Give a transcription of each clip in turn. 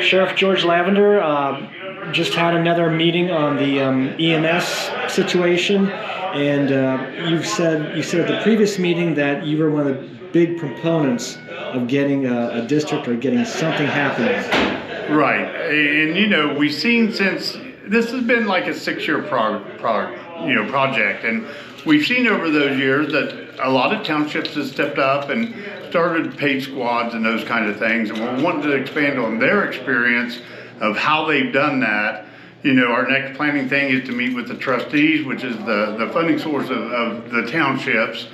Sheriff George Lavender just had another meeting on the EMS situation, and you said at the previous meeting that you were one of the big proponents of getting a district or getting something happening. Right, and you know, we've seen since this has been like a 6-year project, and we've seen over those years that a lot of townships have stepped up and started paid squads and those kind of things, and we're wanting to expand on their experience of how they've done that. You know, our next planning thing is to meet with the trustees, which is the funding source of the townships,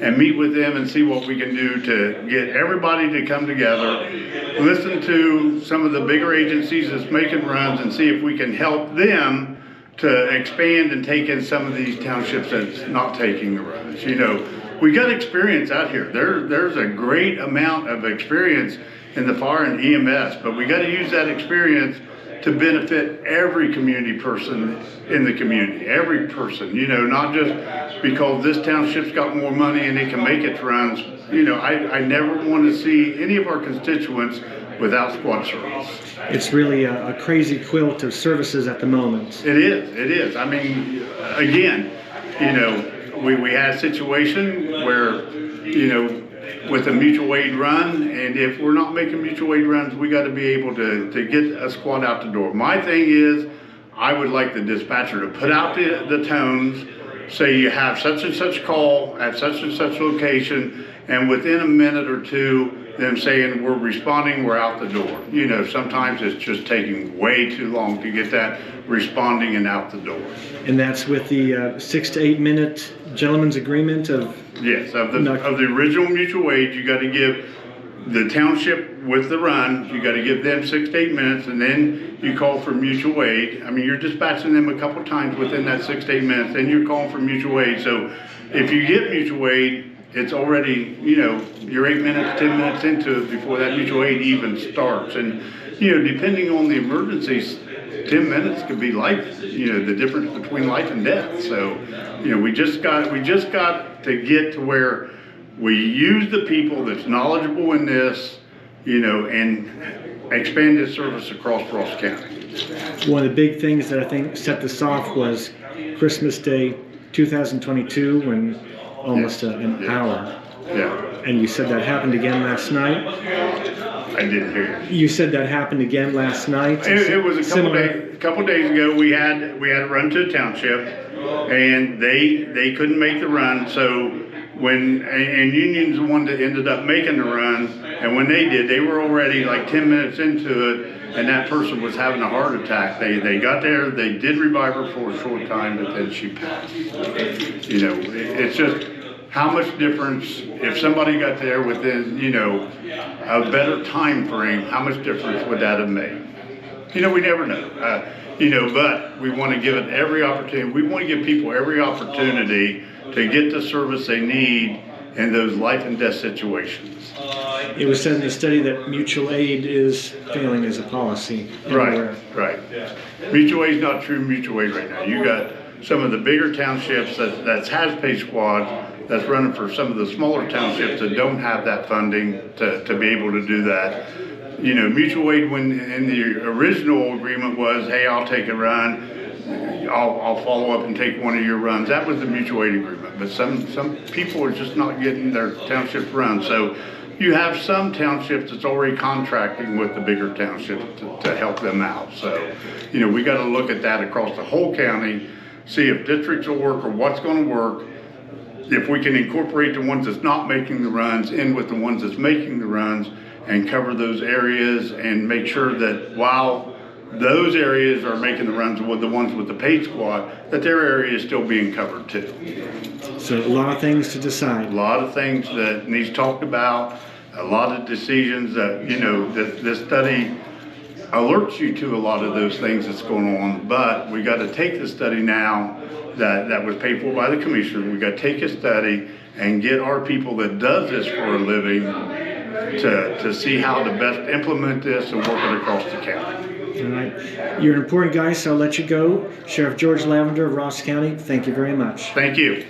and meet with them and see what we can do to get everybody to come together, listen to some of the bigger agencies that's making runs, and see if we can help them to expand and take in some of these townships that's not taking the runs. You know, we got experience out here. There's a great amount of experience in the fire and EMS, but we got to use that experience to benefit every community person in the community, every person, you know, not just because this township's got more money and it can make its runs. You know, I never want to see any of our constituents without squad service. It's really a crazy quilt of services at the moment. It is. I mean, again, you know, we had a situation where, you know, with a mutual aid run, and if we're not making mutual aid runs, we got to be able to get a squad out the door. My thing is, I would like the dispatcher to put out the tones, say you have such and such call at such and such location, and within a minute or two, them saying we're responding, we're out the door. You know, sometimes it's just taking way too long to get that responding and out the door. And that's with the 6 to 8 minute gentleman's agreement of? Yes, of the original mutual aid. You got to give the township with the run, you got to give them 6 to 8 minutes, and then you call for mutual aid. I mean, you're dispatching them a couple times within that 6 to 8 minutes, then you're calling for mutual aid. So if you get mutual aid, it's already, you know, you're 8 minutes, 10 minutes into it before that mutual aid even starts. And, you know, depending on the emergencies, 10 minutes could be life, you know, the difference between life and death. So, you know, we just got to get to where we use the people that's knowledgeable in this, you know, and expand this service across Ross County. One of the big things that I think set this off was Christmas Day 2022, when almost an hour. Yeah. And you said that happened again last night? I didn't hear you. You said that happened again last night? It was a couple days ago. We had a run to a township, and they couldn't make the run. So and Union's the one that ended up making the run, and when they did, they were already like 10 minutes into it, and that person was having a heart attack. They got there, they did revive her for a short time, but then she passed. You know, it's just how much difference if somebody got there within, you know, a better time frame, how much difference would that have made? You know, we never know. You know, but we want to give it every opportunity. We want to give people every opportunity to get the service they need in those life and death situations. It was said in the study that mutual aid is failing as a policy everywhere. Right. Mutual aid is not true mutual aid right now. You got some of the bigger townships that has paid squads that's running for some of the smaller townships that don't have that funding to be able to do that. You know, mutual aid, when in the original agreement was, hey, I'll take a run, I'll follow up and take one of your runs. That was the mutual aid agreement. But some people are just not getting their township run. So you have some townships that's already contracting with the bigger townships to help them out. So, you know, we got to look at that across the whole county, see if districts will work or what's going to work. If we can incorporate the ones that's not making the runs in with the ones that's making the runs and cover those areas and make sure that while those areas are making the runs with the ones with the paid squad, that their area is still being covered too. So a lot of things to decide. A lot of things that needs talked about, a lot of decisions that, you know, this study alerts you to a lot of those things that's going on, but we got to take the study now that was paid for by the commissioner. We got to take a study and get our people that does this for a living to see how to best implement this and work it across the county. All right. You're an important guy, so I'll let you go. Sheriff George Lavender of Ross County, thank you very much. Thank you.